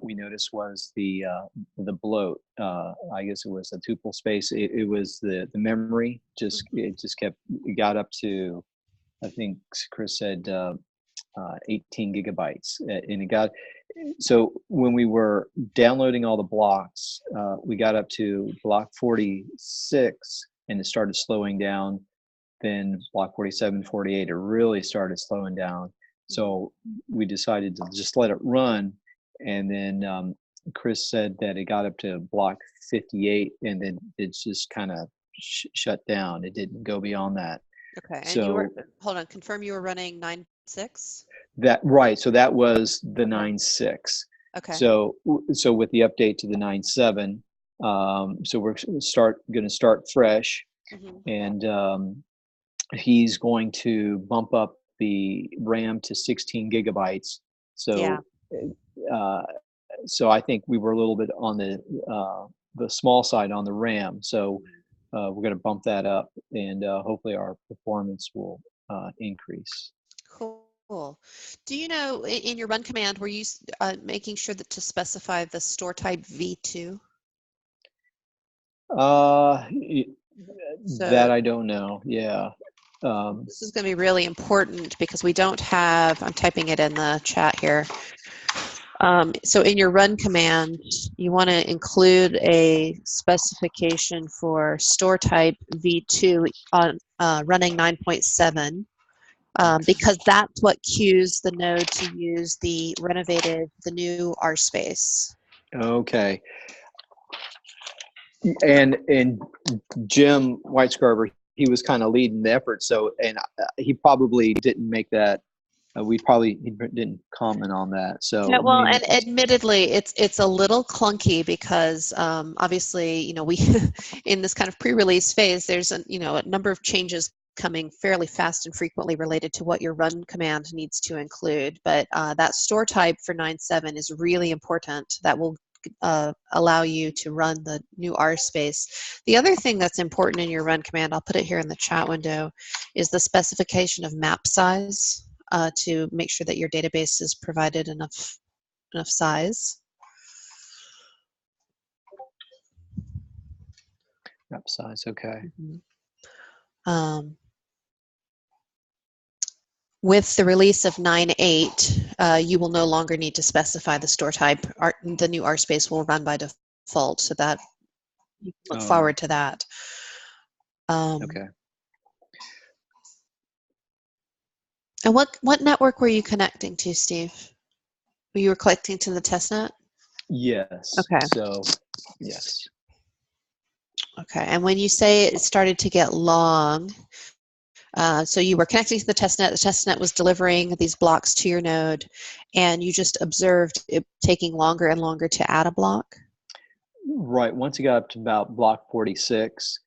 we noticed was the bloat. I guess it was a tuple space. It was the memory. It just kept. It got up to, I think Chris said, 18 gigabytes, and it got. So when we were downloading all the blocks, we got up to block 46, and it started slowing down. Then block 47, 48, it really started slowing down. So we decided to just let it run. And then Chris said that it got up to block 58, and then it just kind of shut down. It didn't go beyond that. Okay, and so you were, hold on, confirm you were running 9.6? Right. So that was the 9.6. Okay. So with the update to the 9.7, so we're going to start fresh, and he's going to bump up the RAM to 16 gigabytes. So, so I think we were a little bit on the small side on the RAM. So we're going to bump that up, and hopefully our performance will increase. Cool. Do you know, in your run command, were you making sure that to specify the store type V2? That I don't know. Yeah. This is going to be really important because we don't have, I'm typing it in the chat here. So in your run command, you want to include a specification for store type V2 on running 9.7. Because that's what cues the node to use the new R space. Okay. And Jim Whitescarver, he was kind of leading the effort. So, and he probably didn't make that. He didn't comment on that. So yeah, well, and admittedly, it's a little clunky because obviously, you know, we in this kind of pre-release phase, there's a number of changes coming fairly fast and frequently related to what your run command needs to include. But that store type for 9.7 is really important. That will allow you to run the new R space. The other thing that's important in your run command, I'll put it here in the chat window, is the specification of map size to make sure that your database is provided enough size. Map size, okay. With the release of 9.8, you will no longer need to specify the store type. The new R space will run by default, so that you can look forward to that. Okay. And what network were you connecting to, Steve? You were connecting to the testnet? Yes. Okay. So, yes. Okay. And when you say it started to get long, so you were connecting to the testnet was delivering these blocks to your node, and you just observed it taking longer and longer to add a block? Right. Once it got up to about block 46,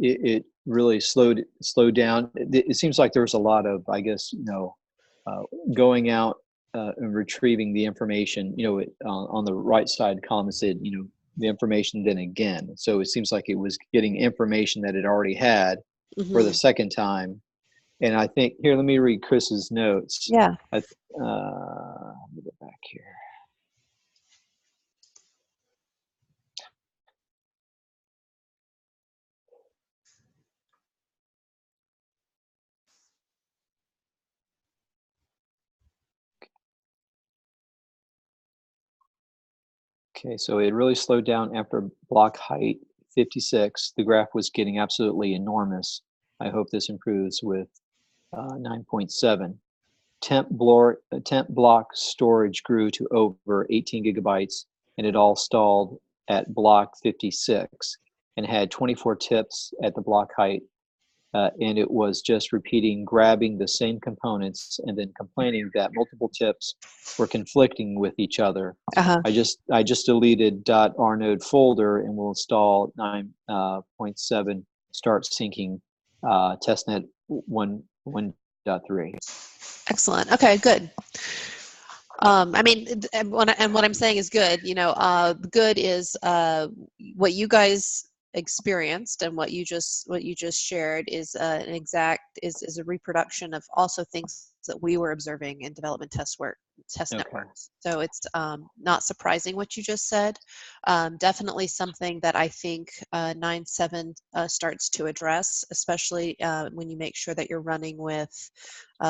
it really slowed down. It seems like there was a lot of, I guess, going out and retrieving the information, on the right side column, it said, the information then again. So it seems like it was getting information that it already had for the second time. And I think, here, let me read Chris's notes. Yeah. Let me go back here. Okay, so it really slowed down after block height 56. The graph was getting absolutely enormous. I hope this improves with 9.7. Temp block storage grew to over 18 gigabytes, and it all stalled at block 56 and had 24 tips at the block height. And it was just grabbing the same components and then complaining that multiple tips were conflicting with each other. I just deleted .rnode folder and will install 9.7 start syncing testnet 1.3. Excellent. Okay, good. I mean, and what I'm saying is good. Good is what you guys experienced, and what you just shared is is a reproduction of also things that we were observing in development test Okay. networks. So it's not surprising what you just said. Definitely something that I think 9.7 starts to address, especially when you make sure that you're running with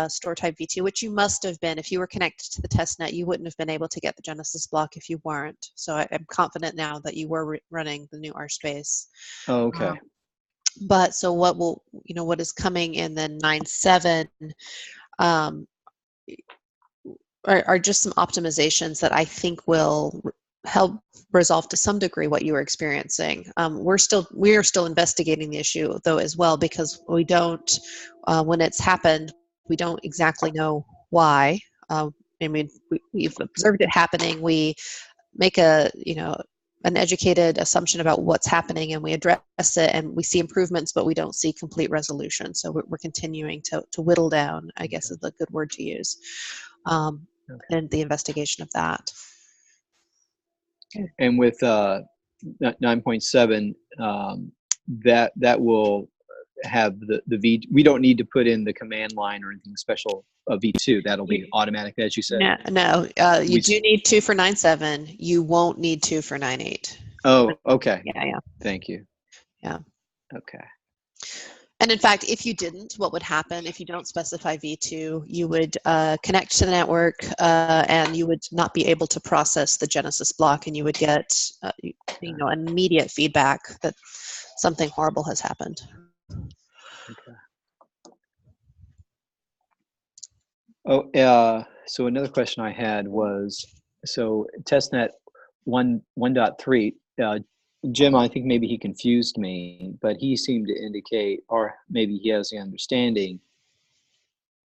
store type v2, which you must have been. If you were connected to the test net, you wouldn't have been able to get the Genesis block if you weren't. So I'm confident now that you were running the new RSpace. Oh, okay. But so what will, what is coming in then 9.7 are just some optimizations that I think will help resolve to some degree what you were experiencing. We are still investigating the issue though as well, because we don't, when it's happened, we don't exactly know why. I mean, we've observed it happening. We make an educated assumption about what's happening, and we address it, and we see improvements, but we don't see complete resolution. So we're continuing to whittle down, I guess is the good word to use, and the investigation of that. And with 9.7, that will have the V. We don't need to put in the command line or anything special of V2. That'll be automatic, as you said. No. You do need 2 for 9.7. You won't need 2 for 9.8. Oh, okay. Yeah. Thank you. Yeah. Okay. And in fact, if you didn't, what would happen if you don't specify V2? You would connect to the network, and you would not be able to process the Genesis block, and you would get immediate feedback that something horrible has happened. Okay. Oh, so another question I had was, so testnet 1.3, Jim, I think maybe he confused me, but he seemed to indicate, or maybe he has the understanding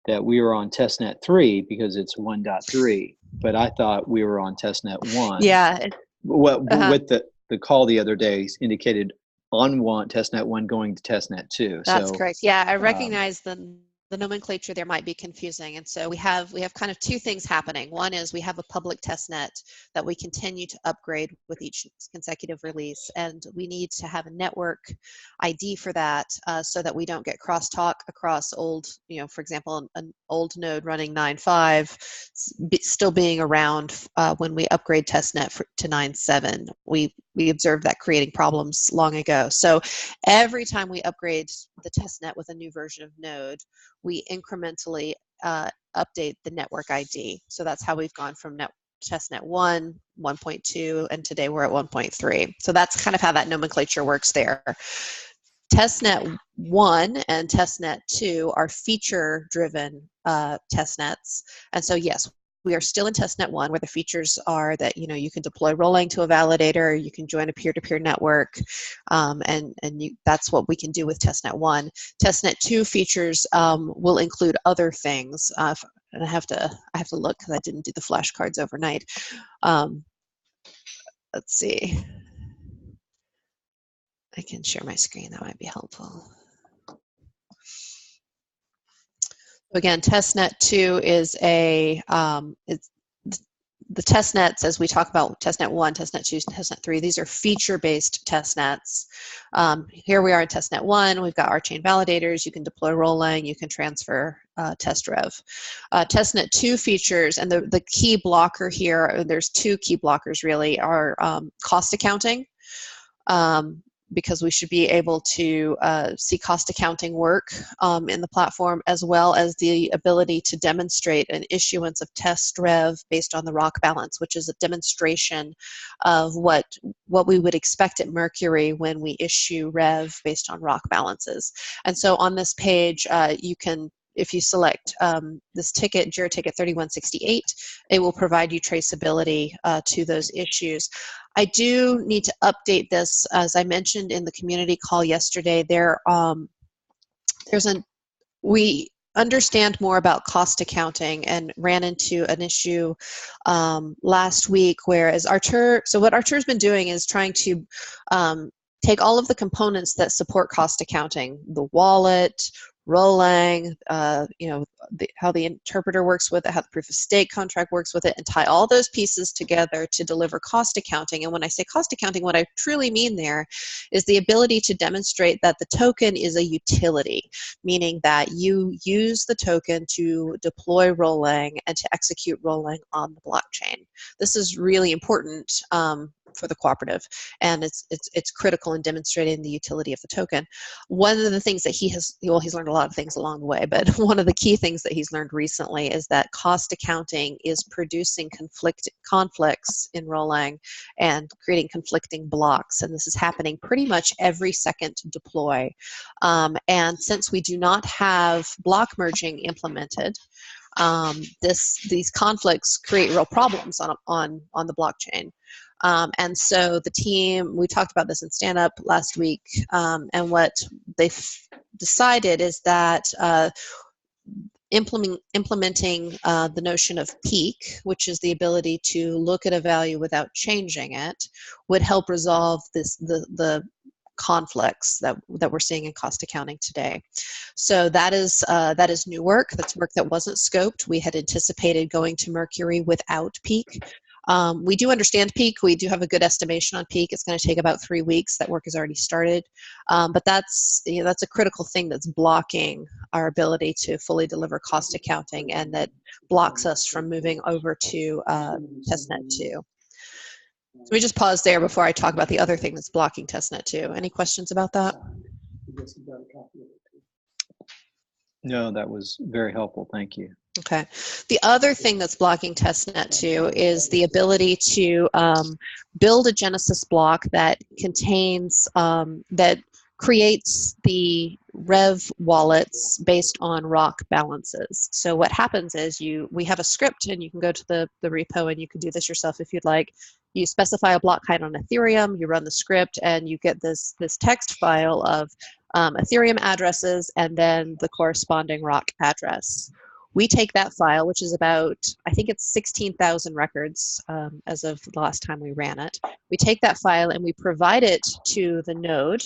that we were on testnet 3 because it's 1.3, but I thought we were on testnet 1. Yeah. What with the call the other day indicated on testnet 1 going to testnet 2. That's correct. Yeah, I recognize the nomenclature there might be confusing, and so we have kind of two things happening. One is we have a public test net that we continue to upgrade with each consecutive release, and we need to have a network ID for that, so that we don't get crosstalk across old, for example, an old node running 9.5 still being around when we upgrade testnet to 9.7. We observed that creating problems long ago. So every time we upgrade the testnet with a new version of Node, we incrementally update the network ID. So that's how we've gone from testnet 1, 1.2, and today we're at 1.3. So that's kind of how that nomenclature works there. Testnet 1 and testnet 2 are feature-driven testnets. And so yes, we are still in testnet 1, where the features are that you can deploy rolling to a validator, you can join a peer-to-peer network, and that's what we can do with testnet 1. Testnet 2 features will include other things, and I have to look because I didn't do the flashcards overnight. Let's see. I can share my screen. That might be helpful. Again, testnet 2 is it's the test nets, as we talk about testnet 1, testnet 2, testnet 3, these are feature-based test nets. Here we are in testnet 1. We've got our chain validators. You can deploy rolling. You can transfer test rev. Testnet 2 features, and the key blocker here, there's two key blockers really, are cost accounting. Because we should be able to see cost accounting work in the platform, as well as the ability to demonstrate an issuance of test rev based on the ROC balance, which is a demonstration of what we would expect at Mercury when we issue rev based on ROC balances. And so on this page, you can, if you select this ticket, JIRA ticket 3168, it will provide you traceability to those issues. I do need to update this. As I mentioned in the community call yesterday, we understand more about cost accounting and ran into an issue last week, whereas so what Artur's been doing is trying to take all of the components that support cost accounting, the wallet, Rolang, how the interpreter works with it, how the proof of stake contract works with it, and tie all those pieces together to deliver cost accounting. And when I say cost accounting, what I truly mean there is the ability to demonstrate that the token is a utility, meaning that you use the token to deploy Rolang and to execute Rolang on the blockchain. This is really important for the cooperative, and it's critical in demonstrating the utility of the token. One of the things that he's learned a lot of things along the way, but one of the key things that he's learned recently is that cost accounting is producing conflicts in Rolang and creating conflicting blocks, and this is happening pretty much every second deploy. And since we do not have block merging implemented, these conflicts create real problems on the blockchain. And so the team, we talked about this in stand-up last week, and what they've decided is that implementing the notion of peak, which is the ability to look at a value without changing it, would help resolve the conflicts that we're seeing in cost accounting today. So that is new work. That's work that wasn't scoped. We had anticipated going to Mercury without peak. We do understand peak. We do have a good estimation on peak. It's going to take about 3 weeks. That work has already started. But that's a critical thing that's blocking our ability to fully deliver cost accounting, and that blocks us from moving over to testnet 2. So we just pause there before I talk about the other thing that's blocking testnet 2. Any questions about that? No, that was very helpful. Thank you. Okay. The other thing that's blocking testnet 2 is the ability to build a Genesis block that contains, that creates the Rev wallets based on ROC balances. So what happens is we have a script, and you can go to the repo and you can do this yourself if you'd like. You specify a block height on Ethereum, you run the script, and you get this text file of Ethereum addresses and then the corresponding ROC address. We take that file, which is about, I think it's 16,000 records as of the last time we ran it. We take that file and we provide it to the node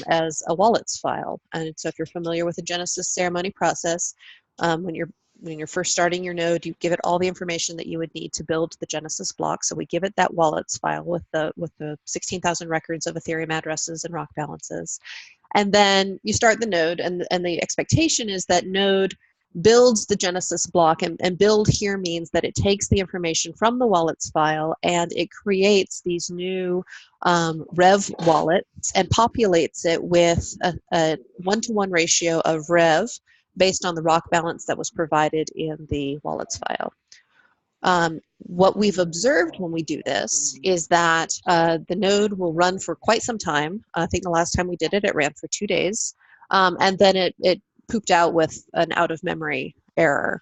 as a wallets file. And so if you're familiar with the Genesis ceremony process, when you're first starting your node, you give it all the information that you would need to build the Genesis block. So we give it that wallets file with the 16,000 records of Ethereum addresses and ROC balances. And then you start the node, and the expectation is that node builds the Genesis block, and build here means that it takes the information from the wallets file and it creates these new Rev wallets and populates it with a 1-to-1 ratio of Rev based on the ROC balance that was provided in the wallets file. What we've observed when we do this is that the node will run for quite some time. I think the last time we did it, it ran for 2 days. And then it pooped out with an out-of-memory error.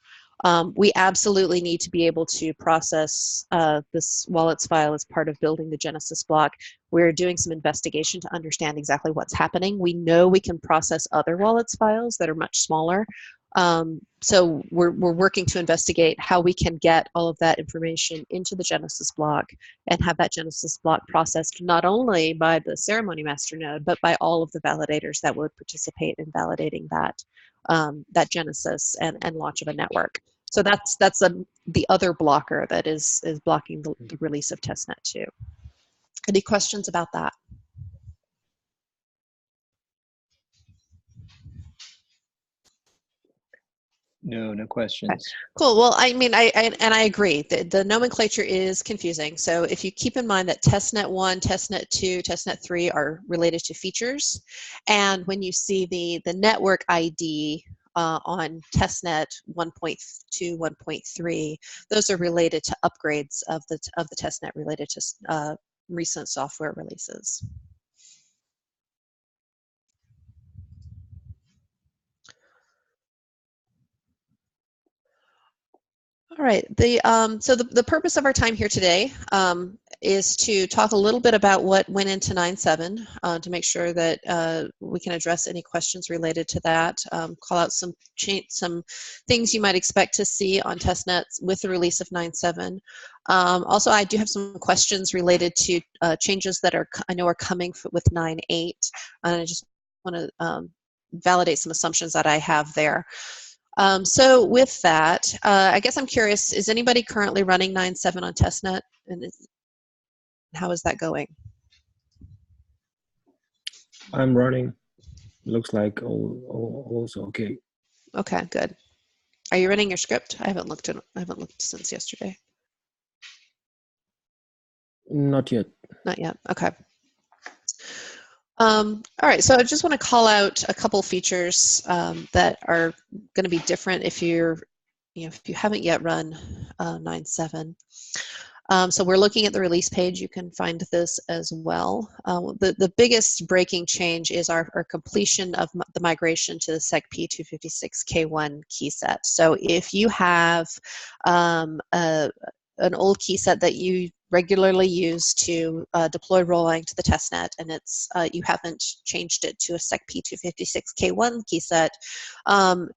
We absolutely need to be able to process this wallets file as part of building the Genesis block. We're doing some investigation to understand exactly what's happening. We know we can process other wallets files that are much smaller. So we're working to investigate how we can get all of that information into the Genesis block and have that Genesis block processed not only by the ceremony master node, but by all of the validators that would participate in validating that Genesis and launch of a network. So that's the other blocker that is blocking the release of testnet 2. Any questions about that? No questions. Okay. Cool. Well, I mean, I agree. The nomenclature is confusing. So if you keep in mind that testnet 1, testnet 2, testnet 3 are related to features, and when you see the network ID on testnet 1.2, 1.3, those are related to upgrades of the testnet related to recent software releases. All right. So the purpose of our time here today is to talk a little bit about what went into 9.7 to make sure that we can address any questions related to that. Call out some things you might expect to see on testnets with the release of 9.7. Also, I do have some questions related to changes that I know are coming with 9.8, and I just want to validate some assumptions that I have there. So with that, I guess I'm curious, is anybody currently running 9.7 on testnet? And how is that going? I'm running. Looks like all's okay. Okay, good. Are you running your script? I haven't looked since yesterday. Not yet. Not yet. Okay. All right, so I just want to call out a couple features that are going to be different if if you haven't yet run 9.7. So we're looking at the release page. You can find this as well. The biggest breaking change is our completion of the migration to the SecP256K1 key set. So if you have an old key set that you regularly use to deploy Rolang to the testnet, and you haven't changed it to a SecP256K1 key set, the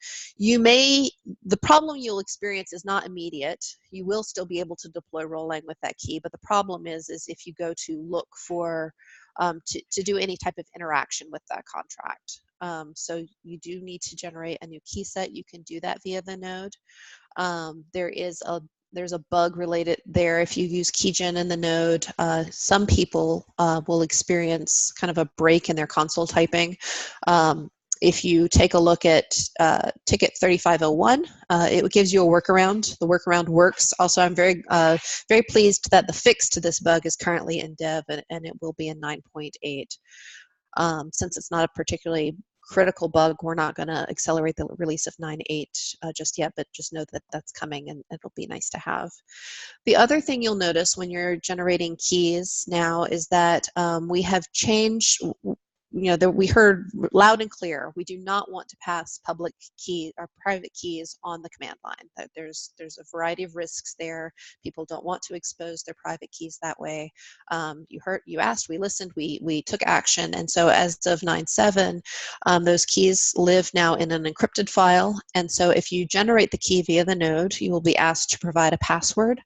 problem you'll experience is not immediate. You will still be able to deploy Rolang with that key, but the problem is if you go to look for to do any type of interaction with that contract. So you do need to generate a new key set. You can do that via the node. There's a bug related there. If you use keygen in the node, some people will experience kind of a break in their console typing. If you take a look at ticket 3501, it gives you a workaround. The workaround works. Also, I'm very pleased that the fix to this bug is currently in dev, and it will be in 9.8. Since it's not a particularly critical bug, we're not going to accelerate the release of 9.8 just yet, but just know that that's coming, and it'll be nice to have. The other thing you'll notice when you're generating keys now is that we have changed. We heard loud and clear, we do not want to pass public key or private keys on the command line. That there's a variety of risks there. People don't want to expose their private keys that way. You asked, we listened, we took action, and so as of 9.7, those keys live now in an encrypted file, and so if you generate the key via the node, you will be asked to provide a password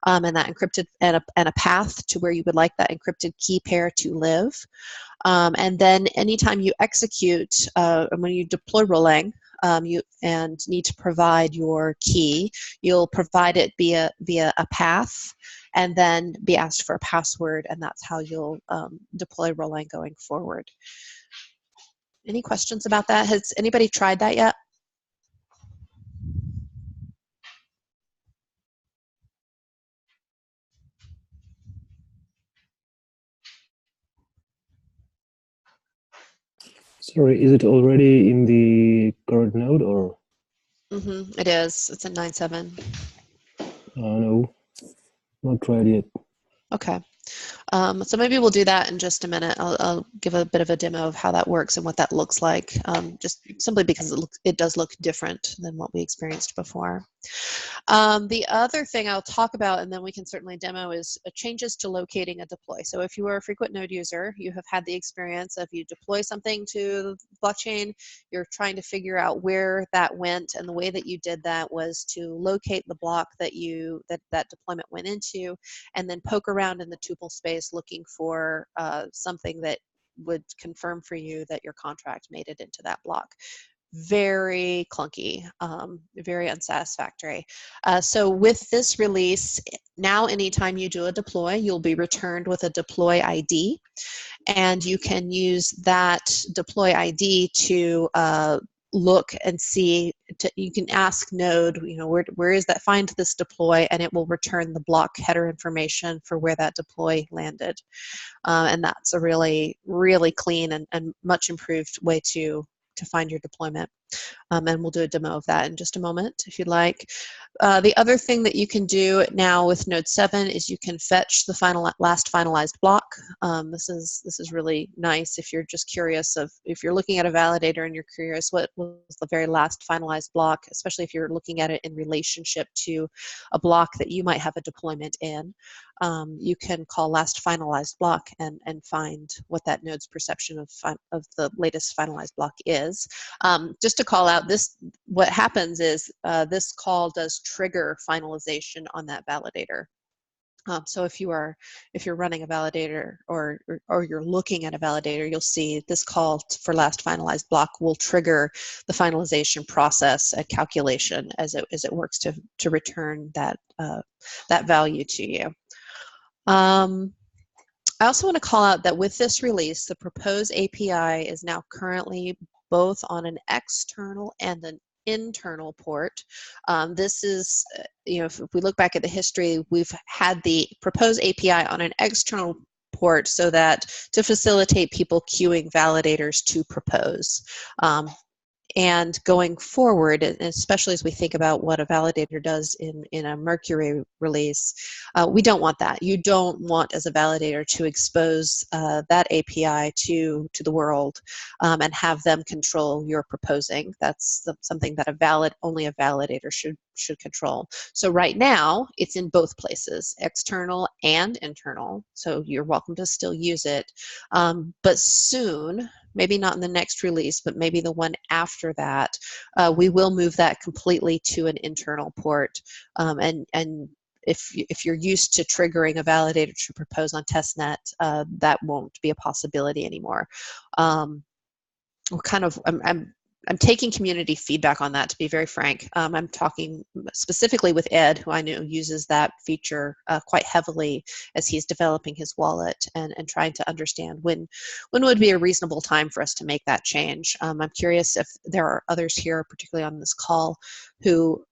and that encrypted and a path to where you would like that encrypted key pair to live. And then anytime you execute, when you deploy Rolang, you need to provide your key, you'll provide it via a path, and then be asked for a password, and that's how you'll deploy Rolang going forward. Any questions about that? Has anybody tried that yet? Sorry, is it already in the current node or? Mm-hmm, it is. It's in 9.7. No, not tried yet. Okay. So maybe we'll do that in just a minute. I'll give a bit of a demo of how that works and what that looks like, just simply because it does look different than what we experienced before. The other thing I'll talk about, and then we can certainly demo, is changes to locating a deploy. So if you are a frequent node user, you have had the experience of you deploy something to the blockchain, you're trying to figure out where that went, and the way that you did that was to locate the block that that deployment went into, and then poke around in the tuple space looking for something that would confirm for you that your contract made it into that block. Very clunky, very unsatisfactory. So with this release, now anytime you do a deploy, you'll be returned with a deploy ID, and you can use that deploy ID to look and see, you can ask Node, where is that, find this deploy, and it will return the block header information for where that deploy landed. And that's a really, really clean and much improved way to find your deployment. And we'll do a demo of that in just a moment if you'd like. The other thing that you can do now with Node 7 is you can fetch the last finalized block. This is really nice if you're just curious if you're looking at a validator and you're curious what was the very last finalized block, especially if you're looking at it in relationship to a block that you might have a deployment in. You can call last finalized block and find what that node's perception of the latest finalized block is. Just to call out this, what happens is this call does trigger finalization on that validator. So if you're running a validator or you're looking at a validator, you'll see this call for last finalized block will trigger the finalization process and calculation as it works to return that that value to you. I also want to call out that with this release, the proposed API is now currently both on an external and an internal port. This is, if we look back at the history, we've had the proposed API on an external port so that to facilitate people queuing validators to propose. And going forward, especially as we think about what a validator does in a Mercury release, we don't want that. You don't want, as a validator, to expose that API to the world and have them control your proposing. That's something that only a validator should control. So right now, it's in both places, external and internal. So you're welcome to still use it. But soon, maybe not in the next release, but maybe the one after that, we will move that completely to an internal port. And if you're used to triggering a validator to propose on testnet, that won't be a possibility anymore. I'm taking community feedback on that, to be very frank. I'm talking specifically with Ed, who I know uses that feature quite heavily as he's developing his wallet and trying to understand when would be a reasonable time for us to make that change. I'm curious if there are others here, particularly on this call, who,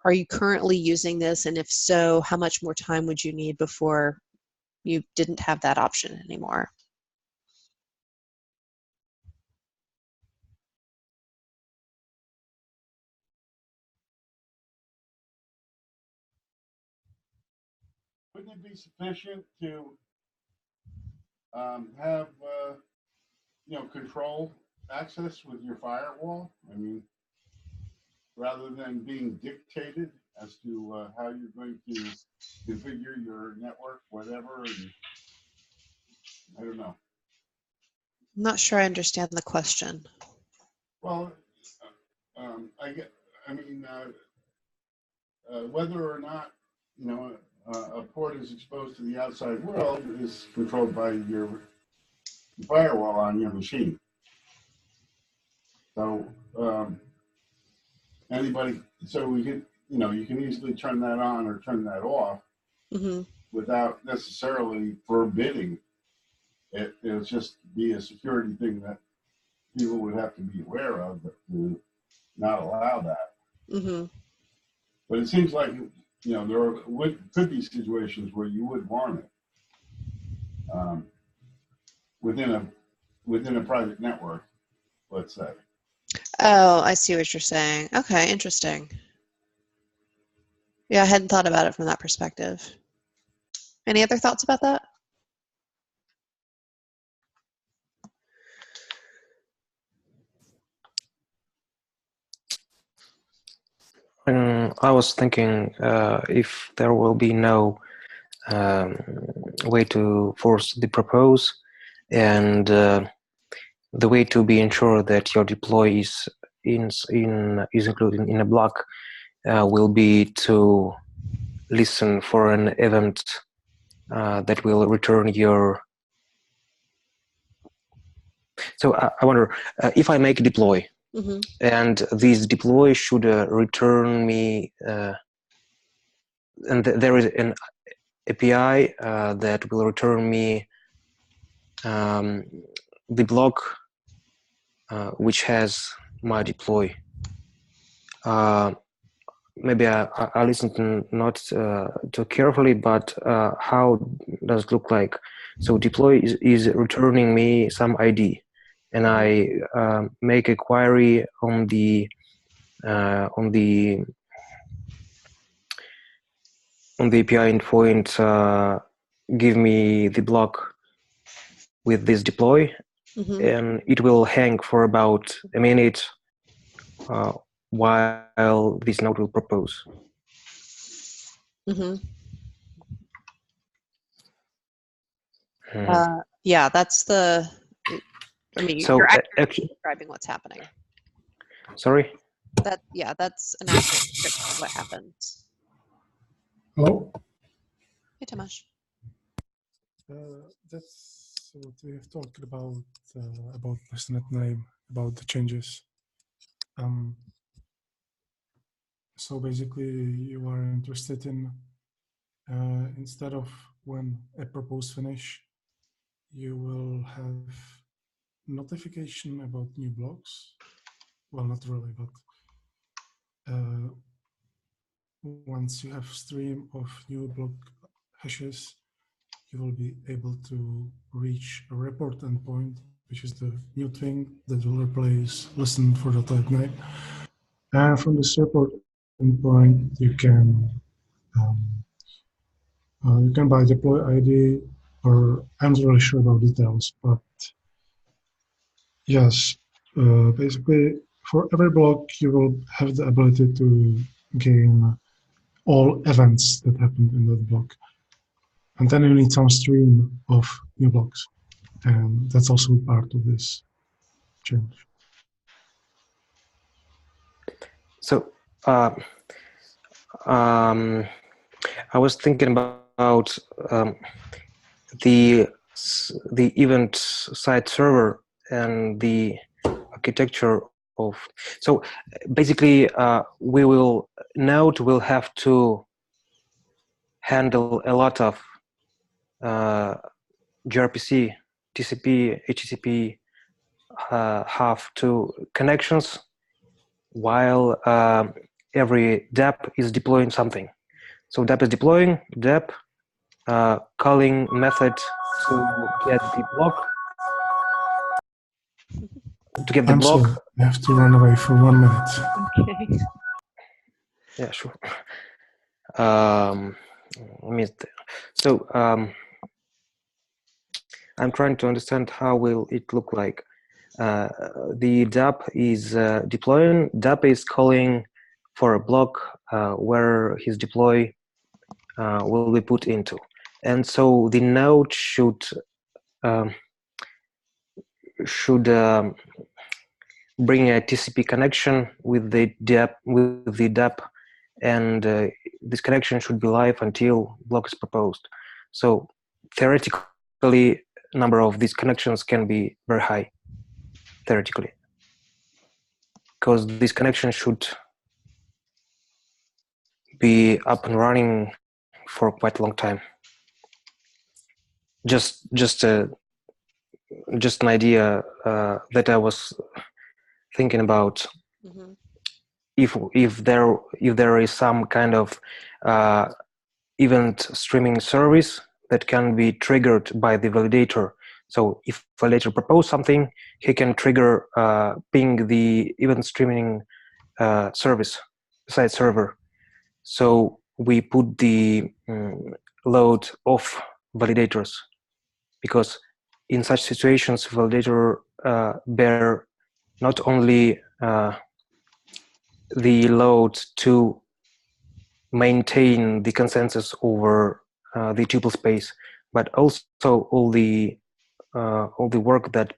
are you currently using this? And if so, how much more time would you need before you didn't have that option anymore? Wouldn't it be sufficient to have control access with your firewall? I mean, rather than being dictated as to how you're going to configure your network, whatever. And I don't know. I'm not sure I understand the question. Well, whether or not a port is exposed to the outside world is controlled by your firewall on your machine. So we can, you can easily turn that on or turn that off without necessarily forbidding it. It'll just be a security thing that people would have to be aware of, but to not allow that. But it seems like there could be situations where you would want it within a private network, let's say. Oh, I see what you're saying. Okay, interesting. Yeah, I hadn't thought about it from that perspective. Any other thoughts about that? I was thinking if there will be no way to force the propose, and the way to be ensured that your deploy is included in a block will be to listen for an event that will return your. So I wonder if I make a deploy, and this deploy should return me, and there is an API that will return me the block which has my deploy. Maybe I listened not too carefully, but how does it look like? So deploy is returning me some ID, and I make a query on the API endpoint, give me the block with this deploy, and it will hang for about a minute while this node will propose. Yeah, that's the. I mean, so you're actually describing what's happening. Sorry. That's an accurate description of what happens. Hello. That's what we have talked about listenet name, about the changes. So basically, you are interested in instead of when a propose finish, you will have notification about new blocks. Well, not really, but once you have stream of new block hashes, you will be able to reach a report endpoint, which is the new thing that will replace listen for the type name. And from this report endpoint, you can buy deploy ID, or I'm not really sure about details, but yes, basically for every block, you will have the ability to gain all events that happened in that block. And then you need some stream of new blocks. And that's also part of this change. So I was thinking about the event side server and the architecture of. So basically, Node will have to handle a lot of gRPC, TCP, HTTP have to connections, while every DApp is deploying something. So DApp is deploying, DApp calling method to get the block. To get the block. Sorry, I have to run away for 1 minute. Okay. Yeah, sure. So I'm trying to understand how will it look like. The DApp is deploying. DApp is calling for a block where his deploy will be put into, and so the node should bring a TCP connection with the DApp, and this connection should be live until block is proposed. So theoretically, number of these connections can be very high. Theoretically, because this connection should be up and running for quite a long time. Just an idea that I was thinking about. Mm-hmm. If there is some kind of event streaming service that can be triggered by the validator. So if validator propose something, he can trigger ping the event streaming service side server. So we put the load off validators, because in such situations, validator bear not only the load to maintain the consensus over the tuple space, but also all the work that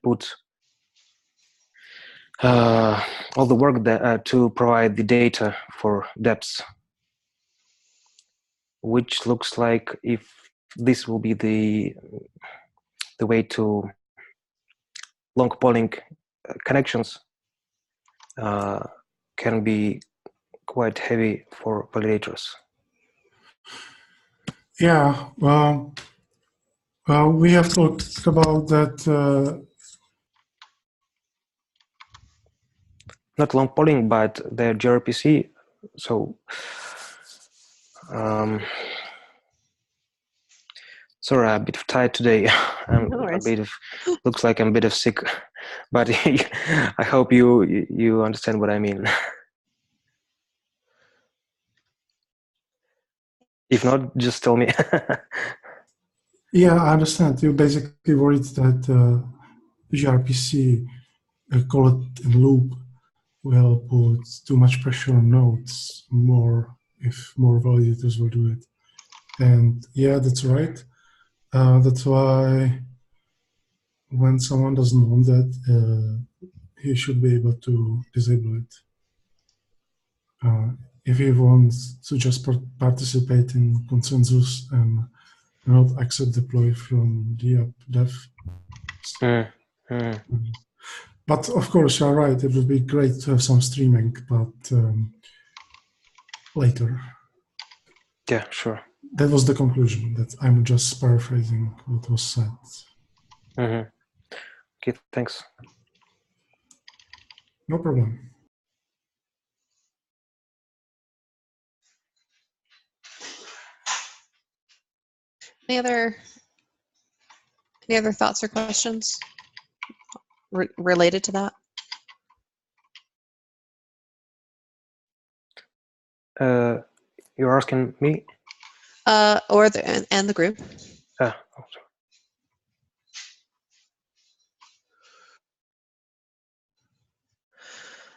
to provide the data for depths, which looks like if this will be the way to long polling connections can be quite heavy for validators. Yeah, well, we have talked about that. Not long polling, but the gRPC. So, sorry, I'm a bit tired today. Looks like I'm a bit of sick, but I hope you understand what I mean. If not, just tell me. Yeah, I understand. You're basically worried that gRPC, call it in loop, will put too much pressure on nodes if more validators will do it. And yeah, that's right. That's why when someone doesn't want that, he should be able to disable it. If he wants to just participate in consensus and not accept deploy from the app dev. But of course, you're right. It would be great to have some streaming, but later. Yeah, sure. That was the conclusion. That I'm just paraphrasing what was said. Okay, thanks. No problem. Any other thoughts or questions related to that? You're asking me? Or and the group. Oh,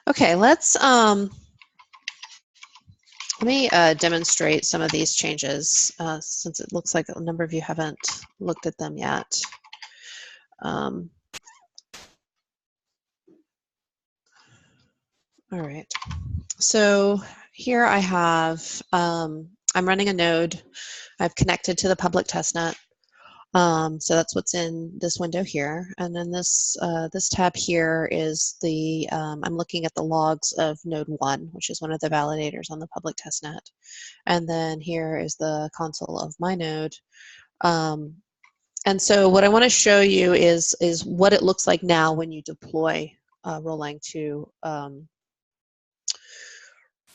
Okay, let me demonstrate some of these changes since it looks like a number of you haven't looked at them yet. All right, so here I have, I'm running a node. I've connected to the public testnet. So that's what's in this window here. And then this tab here is the, I'm looking at the logs of node 1, which is one of the validators on the public testnet. And then here is the console of my node. And so what I want to show you is what it looks like now when you deploy Rolang to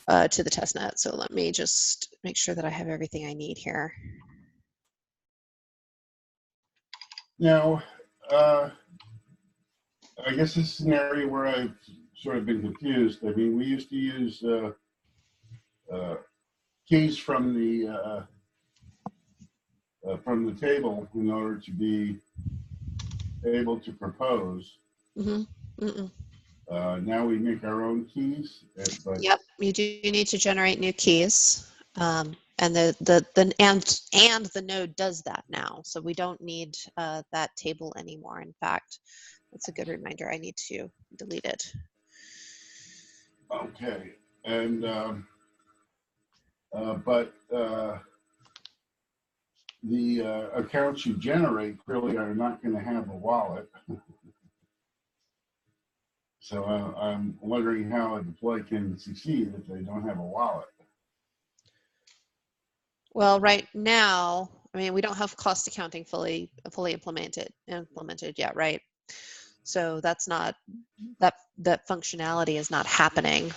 the testnet. So let me just make sure that I have everything I need here. Now, I guess this is an area where I've sort of been confused. I mean, we used to use keys from the table in order to be able to propose. Now we make our own keys. But yep, you do need to generate new keys. And the node does that now, so we don't need that table anymore. In fact, that's a good reminder. I need to delete it. Okay, and but the accounts you generate clearly are not going to have a wallet. So I'm wondering how a deploy can succeed if they don't have a wallet. Well, right now, I mean, we don't have cost accounting fully implemented yet, right? So that's not, that functionality is not happening.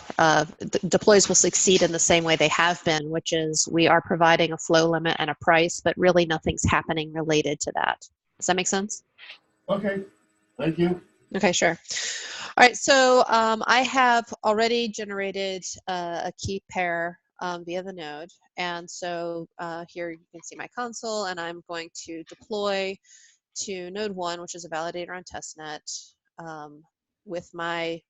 Deploys will succeed in the same way they have been, which is we are providing a flow limit and a price, but really nothing's happening related to that. Does that make sense? Okay, thank you. Okay, sure. All right, so I have already generated a key pair via the node. And so here you can see my console, and I'm going to deploy to node 1, which is a validator on testnet, with my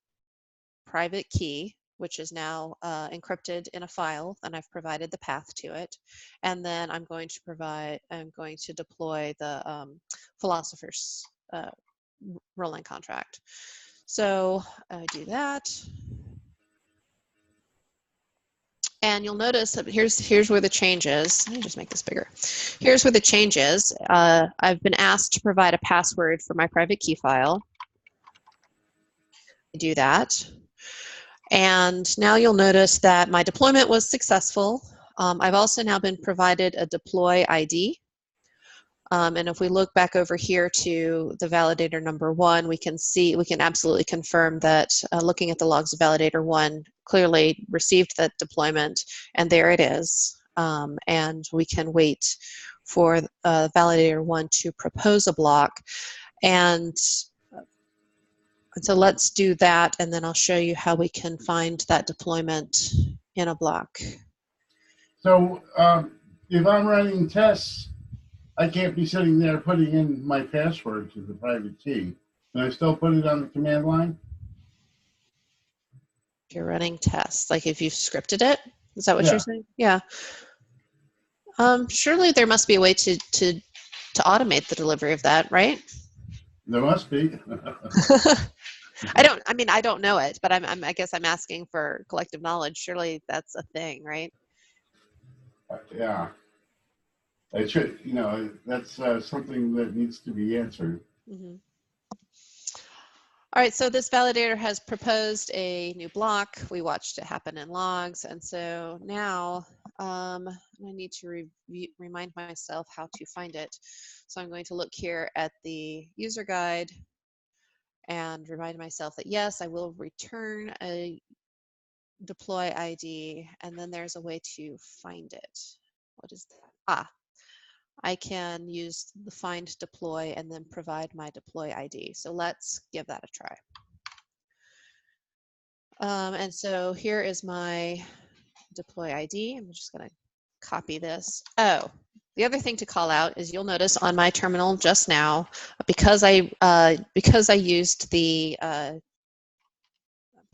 private key, which is now encrypted in a file, and I've provided the path to it. And then I'm going to deploy the philosopher's Rolang contract. So I do that. And you'll notice that here's where the change is. Let me just make this bigger. Here's where the change is. I've been asked to provide a password for my private key file. I do that. And now you'll notice that my deployment was successful. I've also now been provided a deploy ID. And if we look back over here to the validator number 1, we can absolutely confirm that looking at the logs of validator 1 clearly received that deployment, and there it is. And we can wait for validator 1 to propose a block. And so let's do that, and then I'll show you how we can find that deployment in a block. So if I'm running tests, I can't be sitting there putting in my password to the private key. Can I still put it on the command line? If you're running tests, like if you've scripted it, is that what you're saying? Yeah. Surely there must be a way to automate the delivery of that, right? There must be. I don't know it, but I guess I'm asking for collective knowledge. Surely that's a thing, right? Yeah. It should, that's something that needs to be answered. Mm-hmm. All right, so this validator has proposed a new block. We watched it happen in logs. And so now I need to remind myself how to find it. So I'm going to look here at the user guide and remind myself that, yes, I will return a deploy ID, and then there's a way to find it. What is that? I can use the find deploy and then provide my deploy ID. So let's give that a try. And so here is my deploy ID. I'm just going to copy this. Oh, the other thing to call out is you'll notice on my terminal just now, because I used the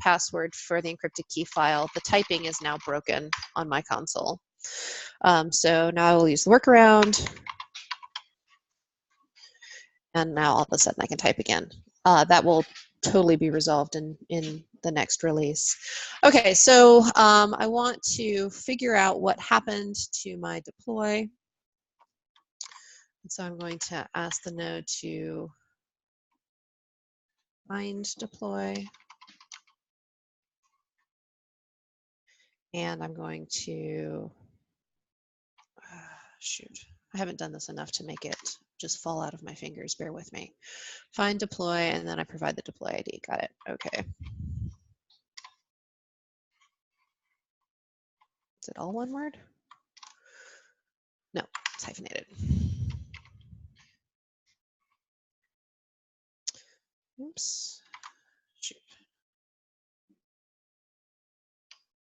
password for the encrypted key file, the typing is now broken on my console. So now I will use the workaround. And now all of a sudden I can type again. That will totally be resolved in the next release. Okay, so I want to figure out what happened to my deploy. And so I'm going to ask the node to find deploy. And I'm going to, shoot, I haven't done this enough to make it just fall out of my fingers. Bear with me. Find deploy, and then I provide the deploy ID. Got it. Okay. Is it all one word? No, it's hyphenated. Oops. Shoot.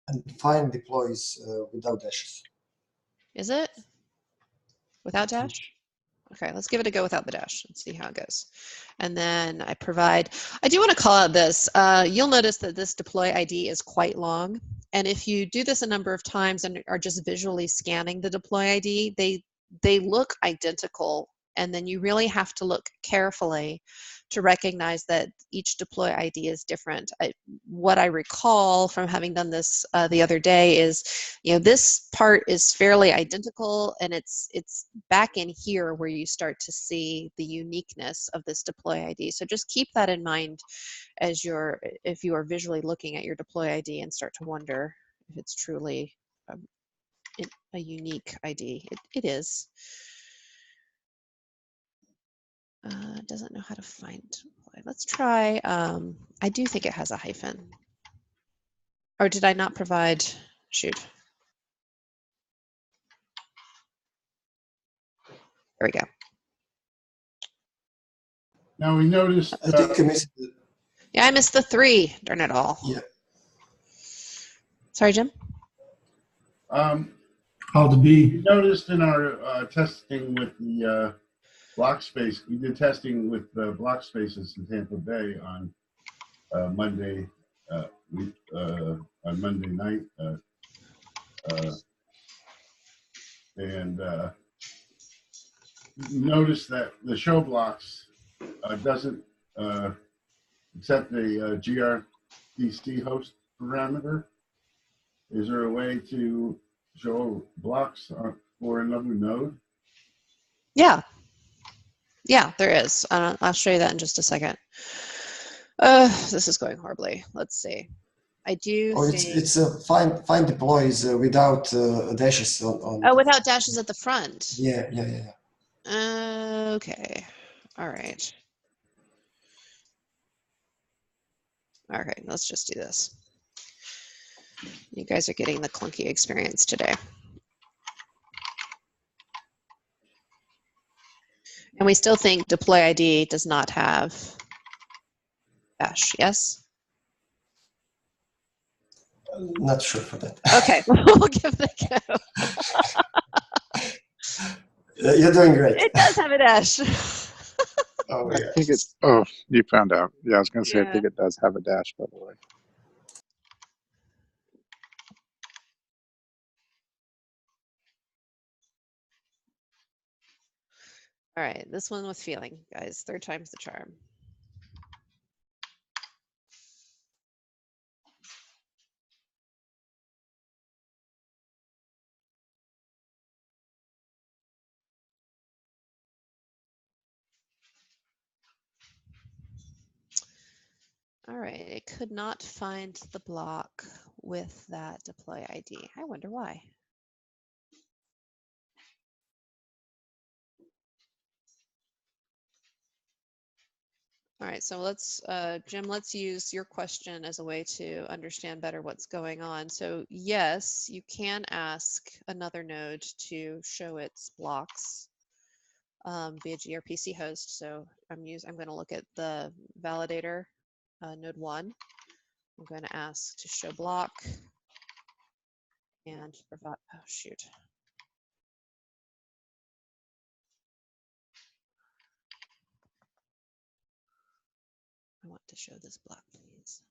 And find deploys without dashes. Is it? Without dash? Okay, let's give it a go without the dash and see how it goes. And then I do want to call out this. You'll notice that this deploy ID is quite long. And if you do this a number of times and are just visually scanning the deploy ID, they look identical. And then you really have to look carefully to recognize that each deploy ID is different. What I recall from having done this the other day is, this part is fairly identical, and it's back in here where you start to see the uniqueness of this deploy ID. So just keep that in mind as if you are visually looking at your deploy ID and start to wonder if it's truly a unique ID. It is. It doesn't know how to find deploy. Let's try, I do think it has a hyphen. Or did I not provide, shoot. There we go. Now we noticed. I think I missed it. Yeah, I missed the 3. Darn it all. Yeah. Sorry, Jim? How to be. We noticed in our testing with the block space, we did testing with the block spaces in Tampa Bay on Monday night, and noticed that the show blocks doesn't accept a gRPC host parameter. Is there a way to show blocks for another node? Yeah. Yeah, there is. I'll show you that in just a second. This is going horribly. Let's see. I do think... It's find deploys without dashes on. Oh, without dashes at the front. Yeah. Okay. All right. All right, let's just do this. You guys are getting the clunky experience today. And we still think deploy ID does not have dash, yes? Not sure for that. Okay, we'll give it a go. You're doing great. It does have a dash. Oh, I yeah. think it's, oh, you found out. Yeah, I was going to say, Yeah. I think it does have a dash, by the way. All right, this one with feeling, guys. 3rd time's the charm. All right, it could not find the block with that deploy ID. I wonder why. All right, so let's, Jim, let's use your question as a way to understand better what's going on. So yes, you can ask another node to show its blocks via gRPC host. So I'm going to look at the validator, node 1. I'm going to ask to show block and provide, oh shoot. I want to show this block, please.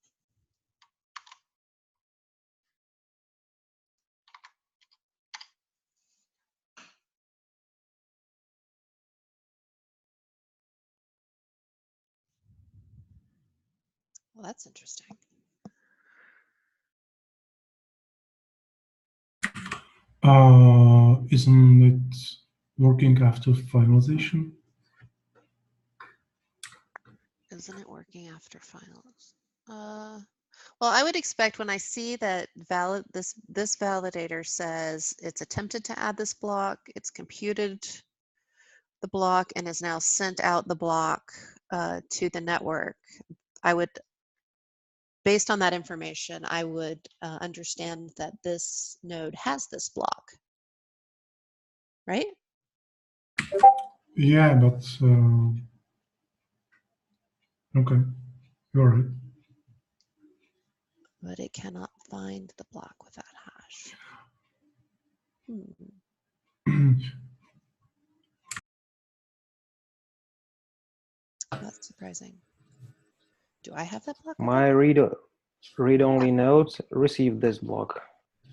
Well, that's interesting. Isn't it working after finalization? Isn't it working after finals? Well, I would expect when I see that this validator says it's attempted to add this block, it's computed the block, and has now sent out the block to the network. I would, based on that information, I would understand that this node has this block, right? Yeah, but okay, you're right. But it cannot find the block with that hash. That's surprising. Do I have that block? My read-only node received this block.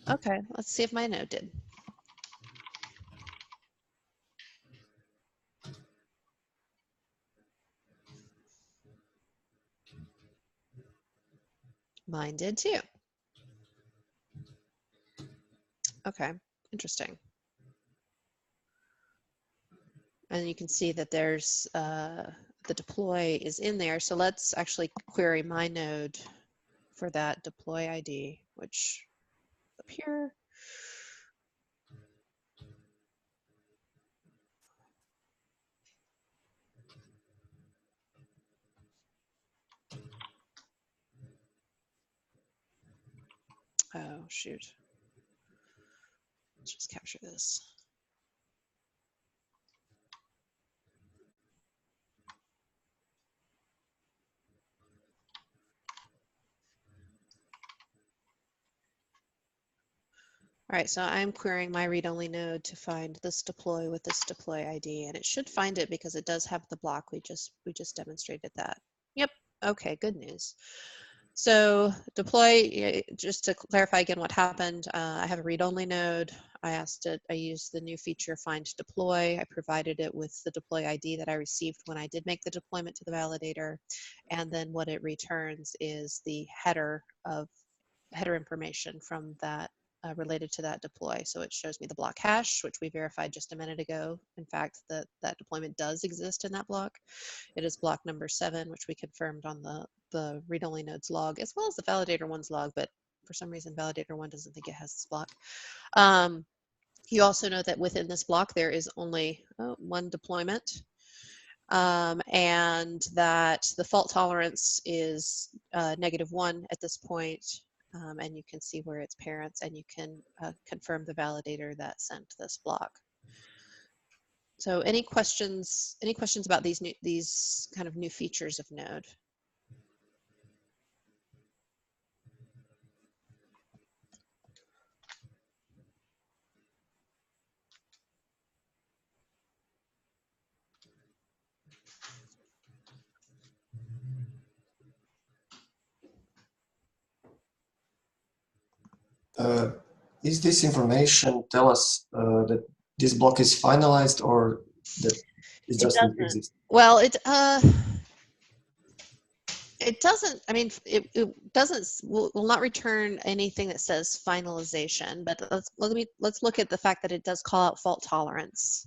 Okay, let's see if my node did. Mine did too. Okay, interesting. And you can see that there's the deploy is in there. So let's actually query my node for that deploy ID, which up here. Oh, shoot. Let's just capture this. All right, so I'm querying my read-only node to find this deploy with this deploy ID, and it should find it because it does have the block. We just demonstrated that. Yep. Okay, good news. So deploy, just to clarify again what happened, I have a read-only node. I used the new feature find deploy. I provided it with the deploy ID that I received when I did make the deployment to the validator. And then what it returns is the header information from that related to that deploy. So it shows me the block hash, which we verified just a minute ago. In fact, that deployment does exist in that block. It is block number 7, which we confirmed on the read-only nodes log, as well as the validator 1's log, but for some reason validator 1 doesn't think it has this block. You also know that within this block there is only one deployment, and that the fault tolerance is -1 at this point. And you can see where it's parents, and you can confirm the validator that sent this block. So any questions about these kind of new features of Node? Is this information tell us that this block is finalized, or that it doesn't exist? Well, it doesn't. I mean, it doesn't. Will not return anything that says finalization. But let's look at the fact that it does call out fault tolerance.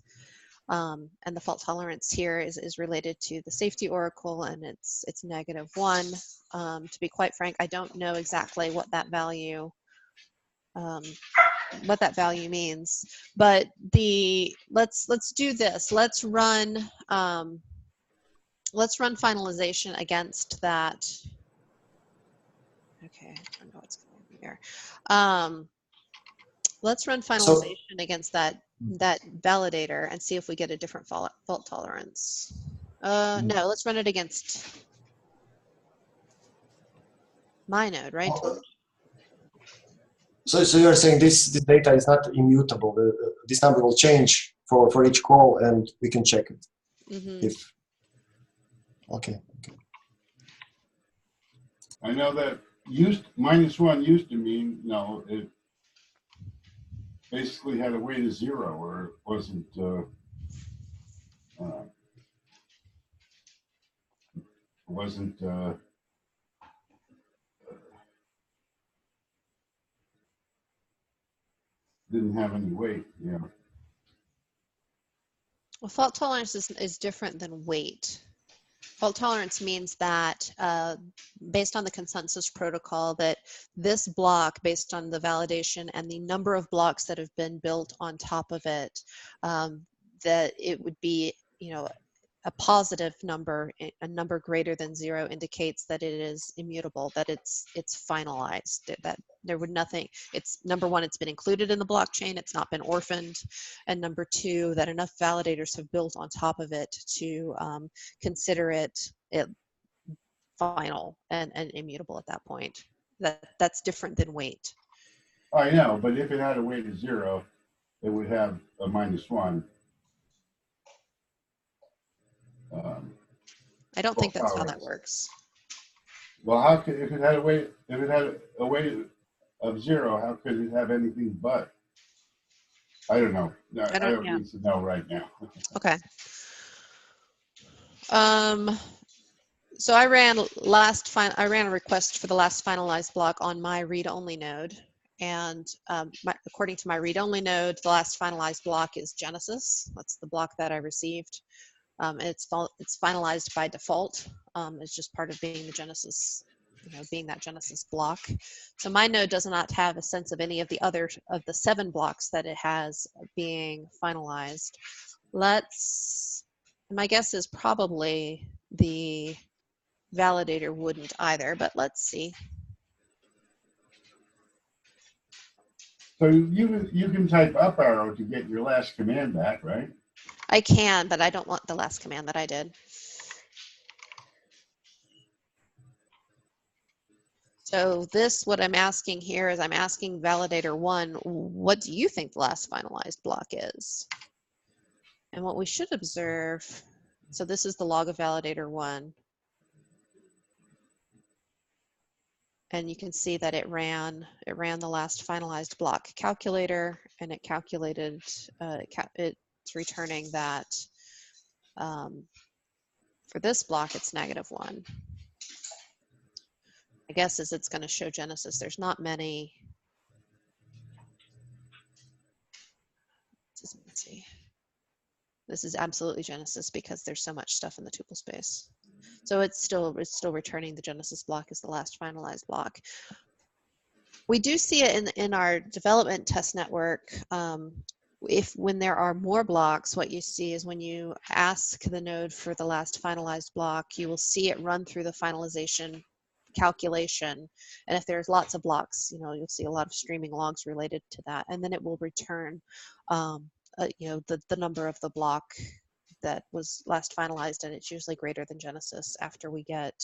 And the fault tolerance here is related to the safety oracle, and it's -1. To be quite frank, I don't know exactly what that value means, but let's do this. Let's run finalization against that. Okay, I don't know what's going on here. Let's run finalization against that validator and see if we get a different fault tolerance. No, let's run it against my node, right? So you're saying this data is not immutable. This number will change for each call, and we can check it. If okay. I know that -1 used to mean it basically had a weight of 0, or it wasn't. Didn't have any weight. Yeah. Well, fault tolerance is different than weight. Fault tolerance means that based on the consensus protocol, that this block, based on the validation and the number of blocks that have been built on top of it, that it would be, a positive number, a number greater than 0 indicates that it is immutable, that it's finalized, that there would nothing, it's number 1, it's been included in the blockchain, it's not been orphaned, and number 2, that enough validators have built on top of it to consider it final and immutable at that point. That's different than weight. I know, but if it had a weight of 0, it would have a -1. I don't think that's how that works. Well, how could, if it had a weight of 0, how could it have anything but? I don't know. I don't need to know right now. Okay. So I ran a request for the last finalized block on my read-only node, and according to my read-only node, the last finalized block is Genesis. That's the block that I received. It's finalized by default. It's just part of being the Genesis, being that Genesis block. So my node does not have a sense of any of the other of the 7 blocks that it has being finalized. My guess is probably the validator wouldn't either, but let's see. So you can type up arrow to get your last command back, right? I can, but I don't want the last command that I did. So what I'm asking here is I'm asking validator 1, what do you think the last finalized block is? And what we should observe, so this is the log of validator 1. And you can see that it ran the last finalized block calculator, and it calculated, it's returning that for this block, it's -1. I guess is it's going to show Genesis. There's not many. Let's see. This is absolutely Genesis because there's so much stuff in the tuple space. So it's still returning the Genesis block as the last finalized block. We do see it in our development test network. When there are more blocks, what you see is when you ask the node for the last finalized block, you will see it run through the finalization calculation, and if there's lots of blocks, you'll see a lot of streaming logs related to that, and then it will return the number of the block that was last finalized, and it's usually greater than Genesis after we get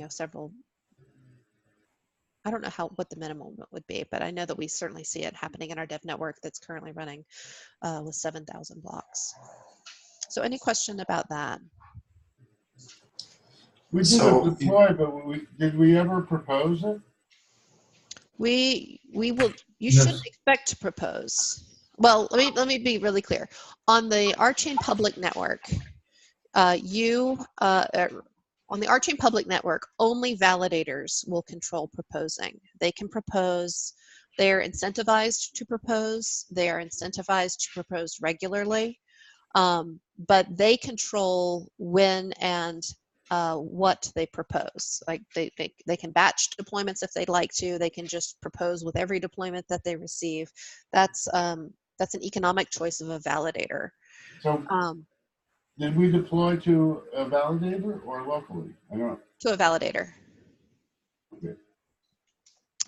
several. I don't know what the minimum would be, but I know that we certainly see it happening in our dev network that's currently running with 7,000 blocks. So any question about that? We did a deploy, but did we ever propose it? We will. You shouldn't expect to propose. Well, let me be really clear. On the RChain public network, on the RChain public network, only validators will control proposing. They can propose. They are incentivized to propose. They are incentivized to propose regularly. But they control when and what they propose. Like they can batch deployments if they'd like to. They can just propose with every deployment that they receive. That's an economic choice of a validator. So did we deploy to a validator or locally? I don't know. To a validator. Okay.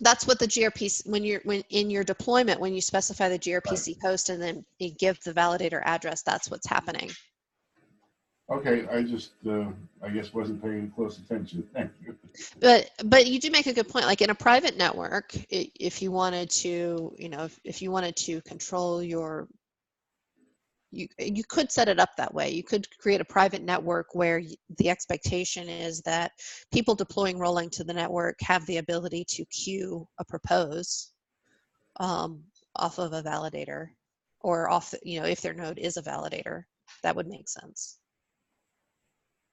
That's what the gRPC, when in your deployment, when you specify the gRPC host and then you give the validator address, that's what's happening. Okay, I just, I guess wasn't paying close attention. Thank you. But you do make a good point. Like in a private network, if you wanted to, if you wanted to control your, you could set it up that way. You could create a private network where the expectation is that people deploying rolling to the network have the ability to queue a propose off of a validator, or off, if their node is a validator, that would make sense.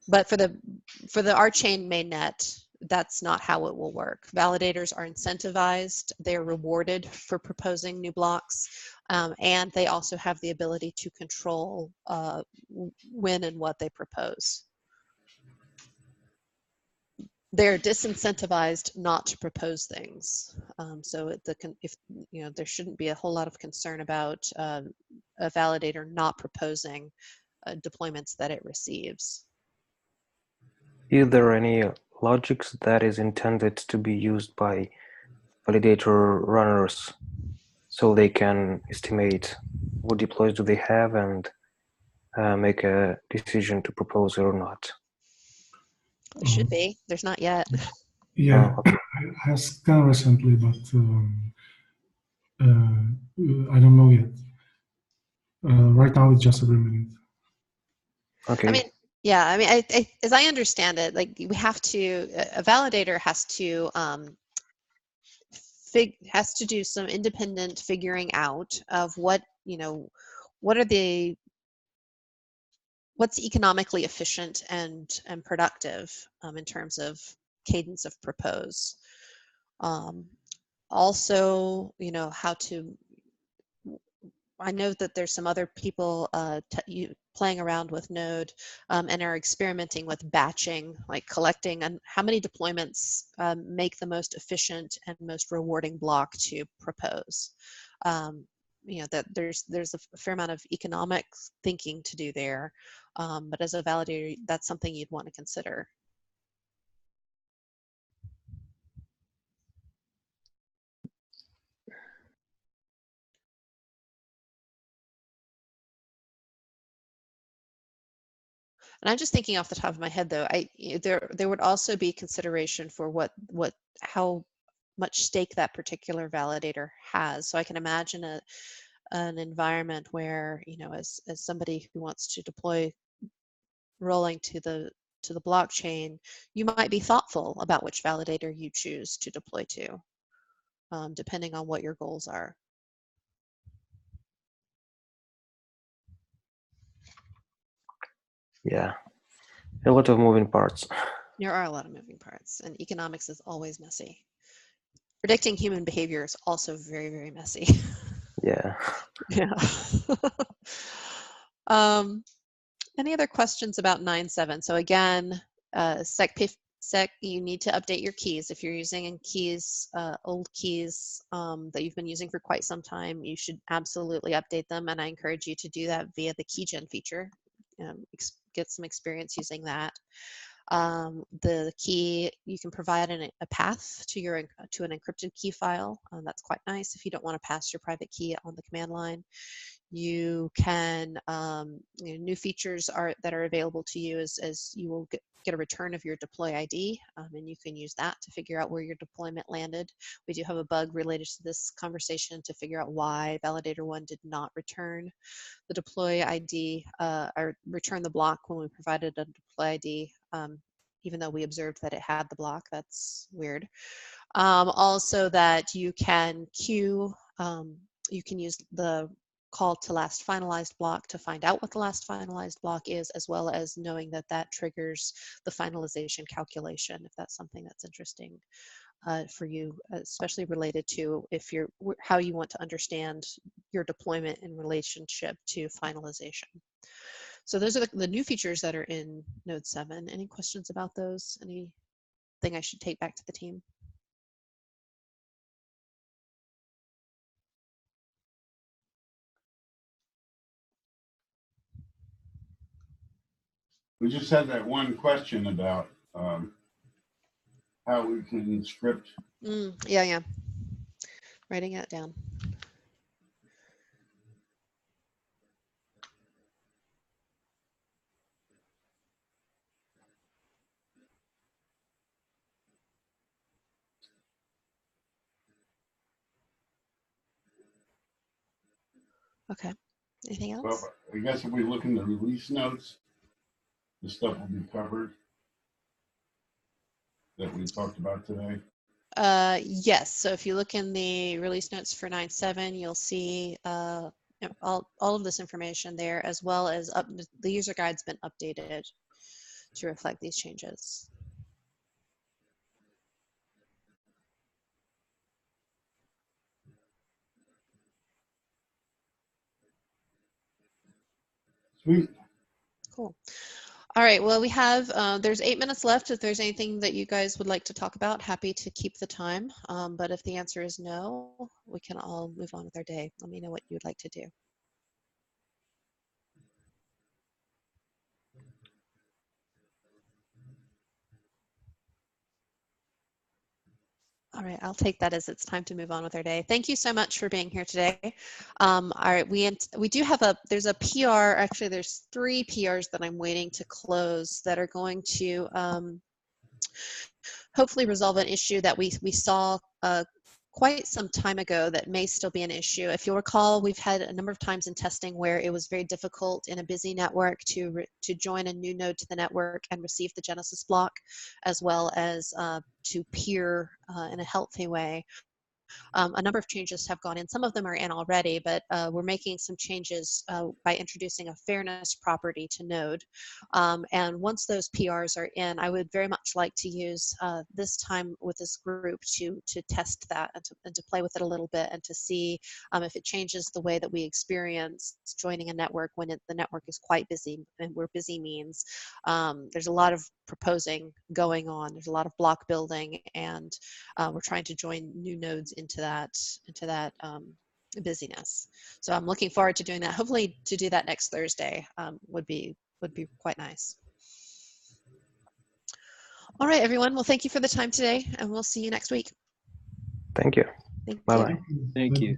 But for the R-chain mainnet, that's not how it will work. Validators are incentivized, they're rewarded for proposing new blocks, and they also have the ability to control when and what they propose. They're disincentivized not to propose things. So there shouldn't be a whole lot of concern about a validator not proposing deployments that it receives. Is there any logics that is intended to be used by validator runners so they can estimate what deploys do they have and make a decision to propose it or not? It should be. There's not yet. Yeah, Oh, okay. I asked Khan recently, but I don't know yet. Right now, it's just agreement. Okay. I mean, yeah. I mean, as I understand it, like we have to, a validator has to do some independent figuring out of what's economically efficient and productive in terms of cadence of propose. Also, how to. I know that there's some other people playing around with Node and are experimenting with batching, like collecting and how many deployments make the most efficient and most rewarding block to propose. That there's a fair amount of economic thinking to do there, but as a validator, that's something you'd want to consider. And I'm just thinking off the top of my head, though, there would also be consideration for how much stake that particular validator has. So I can imagine an environment where, as somebody who wants to deploy rolling to the blockchain, you might be thoughtful about which validator you choose to deploy to, depending on what your goals are. Yeah, a lot of moving parts. There are a lot of moving parts, and economics is always messy. Predicting human behavior is also very, very messy. Yeah. Yeah. Any other questions about 9.7? So again, you need to update your keys. If you're using keys, old keys that you've been using for quite some time, you should absolutely update them. And I encourage you to do that via the keygen feature. Get some experience using that. The key, you can provide a path to an encrypted key file. That's quite nice if you don't want to pass your private key on the command line. You can, new features that are available to you as you will get a return of your deploy ID, and you can use that to figure out where your deployment landed. We do have a bug related to this conversation to figure out why validator 1 did not return the deploy ID or return the block when we provided a deploy ID, even though we observed that it had the block. That's weird. Also that you can queue, you can use the call to last finalized block to find out what the last finalized block is, as well as knowing that triggers the finalization calculation, if that's something that's interesting for you, especially related to if you're how you want to understand your deployment in relationship to finalization. So those are the new features that are in Node 7. Any questions about those? Anything I should take back to the team? We just had that one question about how we can script. Yeah. Writing it down. Okay. Anything else? Well, I guess if we look in the release notes, the stuff will be covered that we talked about today. Yes. So if you look in the release notes for 9.7, you'll see all of this information there, as well as the user guide's been updated to reflect these changes. Sweet. Cool. All right. Well, we have, there's 8 minutes left. If there's anything that you guys would like to talk about, happy to keep the time. But if the answer is no, we can all move on with our day. Let me know what you would like to do. All right, I'll take that as it's time to move on with our day. Thank you so much for being here today. All right, we do have there's a PR, actually there's 3 PRs that I'm waiting to close that are going to hopefully resolve an issue that we saw quite some time ago that may still be an issue. If you'll recall, we've had a number of times in testing where it was very difficult in a busy network to join a new node to the network and receive the Genesis block, as well as to peer in a healthy way. A number of changes have gone in. Some of them are in already, but we're making some changes by introducing a fairness property to Node. And once those PRs are in, I would very much like to use this time with this group to test that and to play with it a little bit and to see if it changes the way that we experience joining a network when the network is quite busy. And where busy means there's a lot of proposing going on. There's a lot of block building, and we're trying to join new nodes into that busyness. So I'm looking forward to doing that. Hopefully to do that next Thursday would be quite nice. All right, everyone. Well, thank you for the time today, and we'll see you next week. Thank you. Thank Bye-bye. you. Thank you.